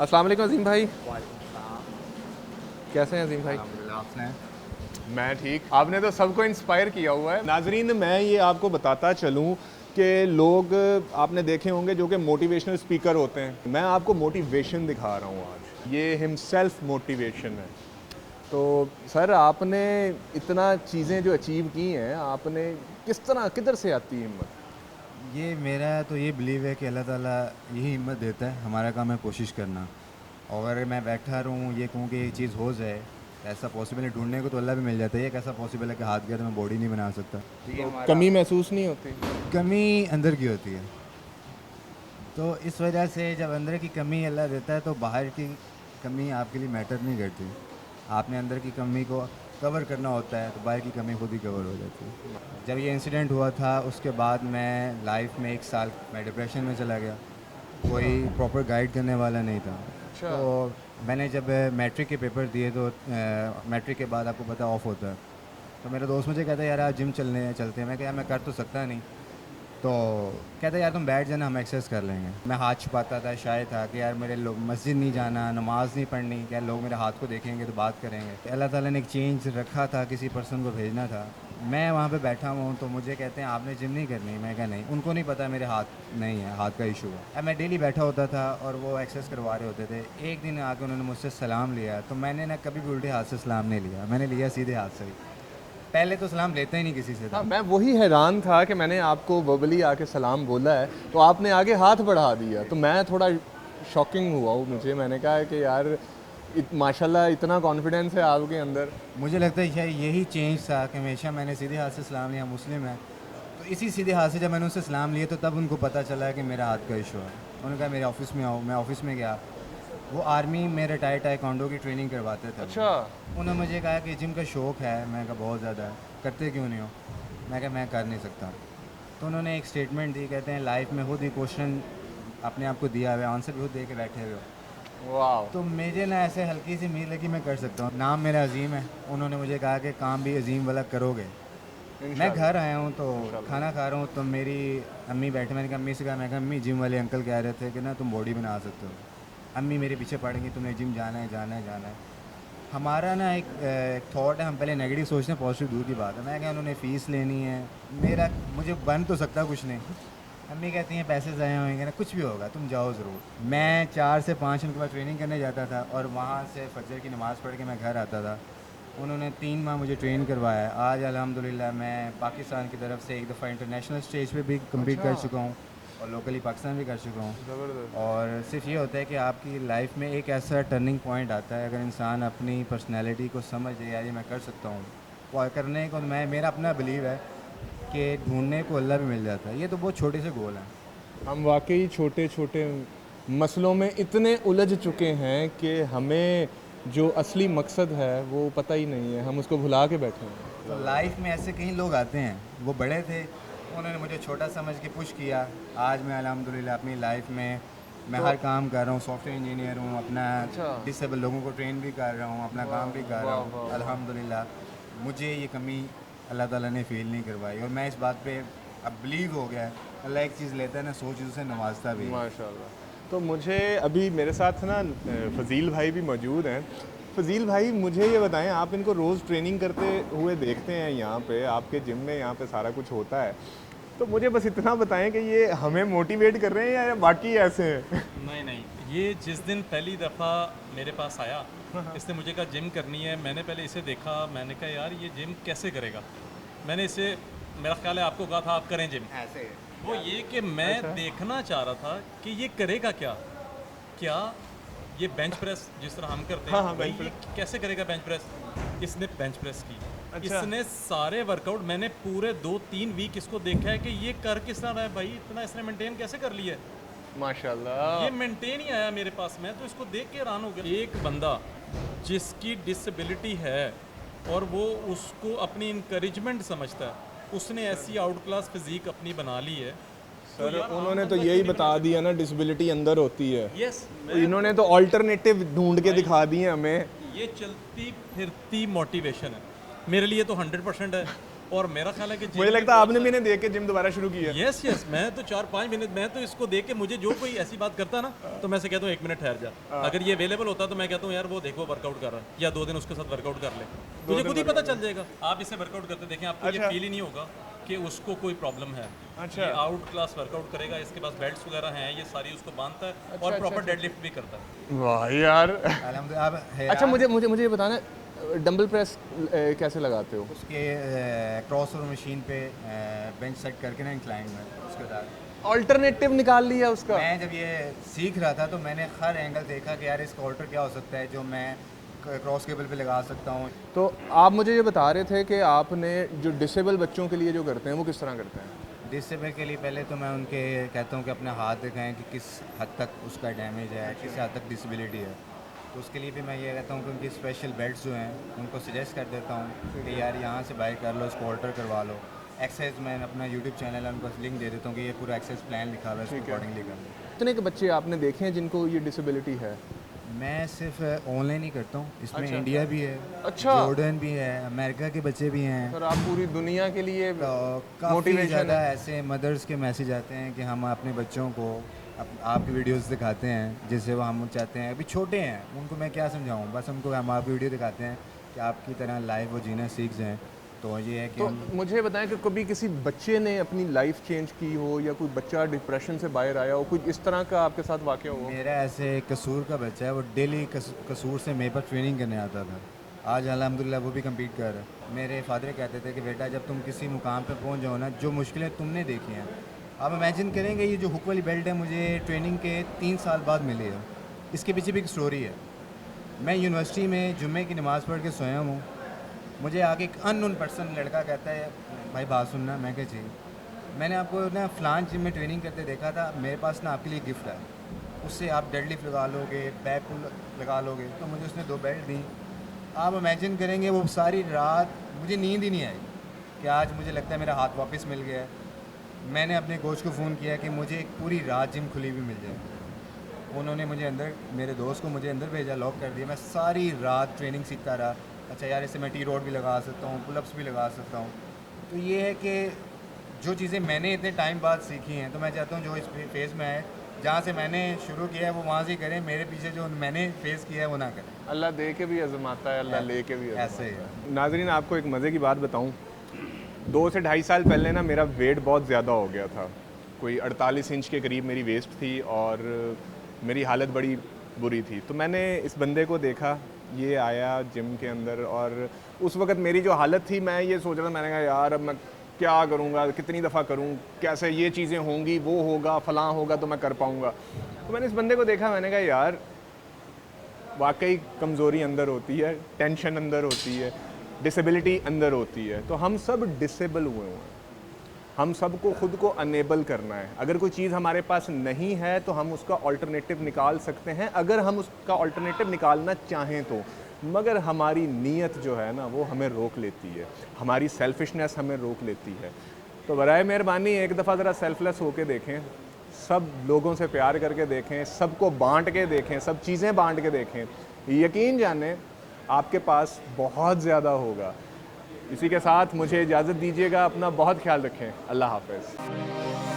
अस्सलाम वालेकुम अजीम भाई, कैसे हैं अजीम भाई? मैं ठीक। आपने तो सबको इंस्पायर किया हुआ है। नाजरीन, मैं ये आपको बताता चलूँ कि लोग आपने देखे होंगे जो कि मोटिवेशनल स्पीकर होते हैं। मैं आपको मोटिवेशन दिखा रहा हूँ आज। ये हिमसेल्फ मोटिवेशन है। तो सर, आपने इतना चीज़ें जो अचीव की हैं, आपने किस तरह, किधर से आती है हिम्मत? ये मेरा तो ये बिलीव है कि अल्लाह ताला यही हिम्मत देता है, हमारा काम है कोशिश करना। और अगर मैं बैठा रहूँ ये कहूँ कि ये चीज़ हो जाए, ऐसा पॉसिबल है, ढूंढने को तो अल्लाह भी मिल जाता है। ये कैसा पॉसिबल है कि हाथ गया तो मैं बॉडी नहीं बना सकता। तो कमी महसूस नहीं होती? कमी अंदर की होती है, तो इस वजह से जब अंदर की कमी अल्लाह देता है तो बाहर की कमी आपके लिए मैटर नहीं करती। आपने अंदर की कमी को कवर करना होता है तो बाहर की कमी खुद ही कवर हो जाती है। जब ये इंसिडेंट हुआ था उसके बाद मैं लाइफ में 1 साल मैं डिप्रेशन में चला गया। कोई प्रॉपर गाइड करने वाला नहीं था। अच्छा। तो मैंने जब मैट्रिक के पेपर दिए तो मैट्रिक के बाद आपको पता ऑफ होता है। तो मेरा दोस्त मुझे कहता है यार आज जिम चलते हैं। मैं क्या, मैं कर तो सकता नहीं। तो कहता यार तुम बैठ जाना, हम एक्सरसाइज कर लेंगे। मैं हाथ छुपाता था, शायद था कि यार मेरे लोग मस्जिद नहीं जाना, नमाज़ नहीं पढ़नी, क्या लोग मेरे हाथ को देखेंगे तो बात करेंगे। तो अल्लाह ताला ने एक चेंज रखा था, किसी पर्सन को भेजना था। मैं वहाँ पे बैठा हूँ तो मुझे कहते हैं आपने जिम नहीं करनी। मैं कहा नहीं, उनको नहीं पता मेरे हाथ नहीं है, हाथ का इशू है। अब मैं डेली बैठा होता था और वो एक्सरसाइज करवा रहे होते थे। एक दिन आके उन्होंने मुझसे सलाम लिया, तो मैंने ना कभी भी उल्टे हाथ से सलाम नहीं लिया, मैंने लिया सीधे हाथ से ही। पहले तो सलाम लेते ही नहीं किसी से था। हाँ, मैं वही हैरान था कि मैंने आपको वर्बली आके सलाम बोला है तो आपने आगे हाथ बढ़ा दिया। तो मैं थोड़ा शॉकिंग हुआ हूँ। मैंने कहा कि यार माशाल्लाह इतना कॉन्फिडेंस है आपके अंदर। मुझे लगता है शायद यही चेंज था कि हमेशा मैंने सीधे हाथ से सलाम लिया। मुस्लिम है तो इसी सीधे हाथ से जब मैंने उनसे सलाम लिए तो तब उनको पता चला कि मेरा हाथ का इशू है। उन्होंने कहा मेरे ऑफिस में आओ। मैं ऑफिस में गया। वो आर्मी में रिटायर्ड टाइकोंडो की ट्रेनिंग करवाते थे। अच्छा। उन्होंने मुझे कहा कि जिम का शौक़ है। मैं कहा बहुत ज़्यादा है, करते क्यों नहीं हो? मैं कहा मैं कर नहीं सकता। तो उन्होंने एक स्टेटमेंट दी, कहते हैं लाइफ में खुद ही क्वेश्चन अपने आप को दिया हुआ है, आंसर भी खुद दे के बैठे हुए हो। वाह। तो मुझे ना ऐसे हल्की सी उम्मीद लगी मैं कर सकता हूँ। नाम मेरा अजीम है। उन्होंने मुझे कहा कि काम भी अजीम वाला करोगे। मैं घर आया हूँ तो खाना खा रहा हूँ तो मेरी अम्मी बैठे। मैंने कहा अम्मी से कहा, मैं कहा अम्मी जिम वाले अंकल कह रहे थे कि ना तुम बॉडी बना सकते हो। अम्मी मेरे पीछे पड़ेंगी, तुम्हें जिम जाना है जाना है जाना है। हमारा ना एक थॉट है, हम पहले नेगेटिव सोचते हैं, पॉजिटिव दूर की बात है। मैं क्या, उन्होंने फ़ीस लेनी है, मेरा मुझे बन तो सकता कुछ नहीं। अम्मी कहती हैं पैसे ज़ाया होंगे ना, कुछ भी होगा तुम जाओ ज़रूर। मैं 4 से 5 उनके बाद ट्रेनिंग करने जाता था और वहाँ से फजर की नमाज़ पढ़ के मैं घर आता था। उन्होंने 3 माह मुझे ट्रेन करवाया। आज अल्हम्दुलिल्लाह मैं पाकिस्तान की तरफ से एक दफ़ा इंटरनेशनल स्टेज पे भी कम्पीट कर चुका हूँ और लोकली पाकिस्तान भी कर चुका हूँ। ज़बरदस्त। और सिर्फ ये होता है कि आपकी लाइफ में एक ऐसा टर्निंग पॉइंट आता है, अगर इंसान अपनी पर्सनैलिटी को समझ जाए यार ये मैं कर सकता हूँ, और करने को मैं, मेरा अपना बिलीव है कि ढूंढने को अल्लाह भी मिल जाता है। ये तो बहुत छोटे से गोल हैं। हम वाकई छोटे छोटे मसलों में इतने उलझ चुके हैं कि हमें जो असली मकसद है वो पता ही नहीं है, हम उसको भुला के बैठे हैं। तो लाइफ में ऐसे कई लोग आते हैं, वो बड़े थे, उन्होंने मुझे छोटा समझ के पुश किया। आज मैं अल्हम्दुलिल्लाह अपनी लाइफ में मैं हर काम कर रहा हूँ, सॉफ्टवेयर इंजीनियर हूँ, अपना डिसेबल लोगों को ट्रेन भी कर रहा हूँ, अपना काम भी कर रहा हूँ अल्हम्दुलिल्लाह। मुझे ये कमी अल्लाह ताला ने फ़ील नहीं करवाई और मैं इस बात पे अब बिलीव हो गया है। अल्लाह एक चीज़ लेता है ना, 100 चीज़ों से नवाजता भी है। माशाल्लाह। तो मुझे अभी मेरे साथ ना फ़ज़ील भाई भी मौजूद हैं। फ़ज़ील भाई, मुझे ये बताएं, आप इनको रोज़ ट्रेनिंग करते हुए देखते हैं यहाँ पे, आपके जिम में यहाँ पे सारा कुछ होता है, तो मुझे बस इतना बताएं कि ये हमें मोटिवेट कर रहे हैं या बाकी ऐसे हैं? नहीं नहीं, ये जिस दिन पहली दफ़ा मेरे पास आया, इसने मुझे कहा जिम करनी है। मैंने पहले इसे देखा, मैंने कहा यार ये जिम कैसे करेगा। मैंने इसे, मेरा ख्याल है आपको कहा था आप करें जिम। ऐसे वो ये कि मैं देखना चाह रहा था कि ये करेगा क्या। क्या ये बेंच प्रेस जिस तरह हम करते हैं, हाँ, भाई बेंच ये कैसे करेगा बेंच प्रेस। इसने बेंच प्रेस की। अच्छा। इसने सारे वर्कआउट, मैंने पूरे 2-3 वीक इसको देखा है कि ये कर किस तरह रहा है भाई, इतना इसने मेंटेन कैसे कर लिया है। माशाल्लाह। ये मेंटेन ही आया मेरे पास। मैं तो इसको देख के हैरान हो गया। एक बंदा जिसकी डिसेबिलिटी है और वो उसको अपनी इंकरेजमेंट समझता है, उसने ऐसी आउट क्लास फिजिक अपनी बना ली है। सर, यार उन्होंने आम तो बंदा यही क्यों नहीं बता दिया ना, डिसेबिलिटी अंदर होती है। यस, इन्होंने तो ऑल्टरनेटिव ढूंढ के दिखा दिए हमें। ये चलती फिरती मोटिवेशन है मेरे लिए तो 100% है। और मेरा ख्याल है कि मुझे लगता है आपने भी इन्हें देख के जिम दोबारा शुरू की है। यस यस, मैं तो 4-5 मिनट, मैं तो इसको देख के, मुझे जो कोई ऐसी बात करता है ना तो मैं से कहता हूँ 1 मिनट ठहर जा। अगर ये अवेलेबल होता तो मैं कहता हूँ यार वो देखो वर्कआउट कर रहा है, या 2 दिन उसके साथ वर्कआउट कर ले, तुझे खुद ही पता चल जाएगा। आप इससे वर्कआउट करते देखें, आपको ये फील ही नहीं होगा कि उसको कोई प्रॉब्लम है। अच्छा। ये आउट क्लास वर्कआउट करेगा, इसके पास बेल्ट्स वगैरह हैं, ये सारी उसको बांधता है और प्रॉपर डेडलिफ्ट भी करता है। वाह यार। अल्हम्दुलिल्लाह। अब है अच्छा, मुझे ये बताना, डंबल प्रेस कैसे लगाते हो? उसके क्रॉस ओवर मशीन पे बेंच सेट करके ना इंक्लाइन में, उसके बाद ऑल्टरनेटिव निकाल लिया उसका। मैं जब ये सीख रहा था तो मैंने हर एंगल देखा कि यार इसका ऑल्टर क्या हो सकता है जो मैं क्रॉस केबल पे लगा सकता हूँ। तो आप मुझे ये बता रहे थे कि आपने जो डिसेबल बच्चों के लिए जो करते हैं वो किस तरह करते हैं? डिसेबल के लिए पहले तो मैं उनके कहता हूँ कि अपने हाथ दिखाएं कि किस हद तक उसका डैमेज है, किस हद तक डिसेबिलिटी है। तो उसके लिए भी मैं ये कहता हूँ कि उनकी स्पेशल बेल्ट्स जो हैं उनको सजेस्ट कर देता हूँ कि यार यहाँ से बाय कर लो, इसको ऑल्टर करवा लो। एक्सरसाइज मैं अपना यूट्यूब चैनल है उनको लिंक दे देता हूँ कि ये पूरा एक्सरसाइज प्लान लिखा हुआ है, इसको अकॉर्डिंगली कर लो। कितने के बच्चे आपने देखे हैं जिनको ये डिसेबिलिटी है? मैं सिर्फ ऑनलाइन ही करता हूँ, इसमें इंडिया भी है, अच्छा। जॉर्डन भी है, अमेरिका के बच्चे भी हैं। और आप पूरी दुनिया के लिए तो काफ़ी मोटिवेशन ज़्यादा ऐसे मदर्स के मैसेज आते हैं कि हम अपने बच्चों को आपकी वीडियोस दिखाते हैं, जिससे वो हम चाहते हैं, अभी छोटे हैं उनको मैं क्या समझाऊं, बस उनको हम आपकी वीडियो दिखाते हैं कि आपकी तरह लाइफ वो जीना सीख जाएं। तो ये है कि तो हम मुझे बताएं कि कभी किसी बच्चे ने अपनी लाइफ चेंज की हो, या कोई बच्चा डिप्रेशन से बाहर आया हो, कुछ इस तरह का आपके साथ वाक़या हुआ? मेरा ऐसे कसूर का बच्चा है, वो डेली कसूर से मेरे पास ट्रेनिंग करने आता था। आज अल्हम्दुलिल्लाह वो भी कम्पीट कर रहा है। मेरे फादर कहते थे कि बेटा जब तुम किसी मुकाम पर पहुँच जाओ ना, जो मुश्किलें तुमने देखी हैं, आप इमेजिन करेंगे ये जो हुक वाली बेल्ट है मुझे ट्रेनिंग के 3 साल बाद मिली है। इसके पीछे भी एक स्टोरी है। मैं यूनिवर्सिटी में जुम्मे की नमाज़ पढ़ के सोया हूँ, मुझे आगे एक अननोन पर्सन लड़का कहता है भाई बात सुनना। मैं क्या चाहिए? मैंने आपको ना फ़लान जिम में ट्रेनिंग करते देखा था, मेरे पास ना आपके लिए गिफ्ट है, उससे आप डेडलिफ्ट लगा लोगे, बैक पुल लगा लोगे। तो मुझे उसने 2 बेल्ट दी। आप इमेजिन करेंगे वो सारी रात मुझे नींद ही नहीं आई कि आज मुझे लगता है मेरा हाथ वापस मिल गया है। मैंने अपने कोच को फ़ोन किया कि मुझे एक पूरी रात जिम खुली हुई मिल जाए। उन्होंने मुझे अंदर, मेरे दोस्त को मुझे अंदर भेजा, लॉक कर दिया। मैं सारी रात ट्रेनिंग सीखता रहा। अच्छा यार इससे मैं टी रोड भी लगा सकता हूँ, पुलअप्स भी लगा सकता हूँ। तो ये है कि जो चीज़ें मैंने इतने टाइम बाद सीखी हैं, तो मैं चाहता हूँ जो इस फेज़ में है, जहाँ से मैंने शुरू किया है वो वहाँ से करें, मेरे पीछे जो मैंने फेस किया है वो ना करें। अल्लाह दे के भी आजमाता है, अल्लाह ले के भी ऐसे ही है। नाजरीन, आपको एक मज़े की बात बताऊं, 2 से ढाई साल पहले ना मेरा वेट बहुत ज़्यादा हो गया था। कोई 48 इंच के करीब मेरी वेस्ट थी और मेरी हालत बड़ी बुरी थी। तो मैंने इस बंदे को देखा, ये आया जिम के अंदर, और उस वक़्त मेरी जो हालत थी, मैं ये सोच रहा था, मैंने कहा यार अब मैं क्या करूँगा, कितनी दफ़ा करूँ, कैसे ये चीज़ें होंगी, वो होगा, फ़लाँ होगा तो मैं कर पाऊँगा। तो मैंने इस बंदे को देखा, मैंने कहा यार वाकई कमज़ोरी अंदर होती है, टेंशन अंदर होती है, डिसेबिलिटी अंदर होती है। तो हम सब डिसेबल हुए हैं, हम सबको ख़ुद को अनेबल करना है। अगर कोई चीज़ हमारे पास नहीं है तो हम उसका अल्टरनेटिव निकाल सकते हैं, अगर हम उसका अल्टरनेटिव निकालना चाहें तो। मगर हमारी नीयत जो है ना वो हमें रोक लेती है, हमारी सेल्फिशनेस हमें रोक लेती है। तो बराए मेहरबानी एक दफ़ा ज़रा सेल्फलेस होके देखें, सब लोगों से प्यार करके देखें, सबको बांट के देखें, सब चीज़ें बांट के देखें। यकीन जाने आपके पास बहुत ज़्यादा होगा। इसी के साथ मुझे इजाज़त दीजिएगा, अपना बहुत ख्याल रखें। अल्लाह हाफ़िज़।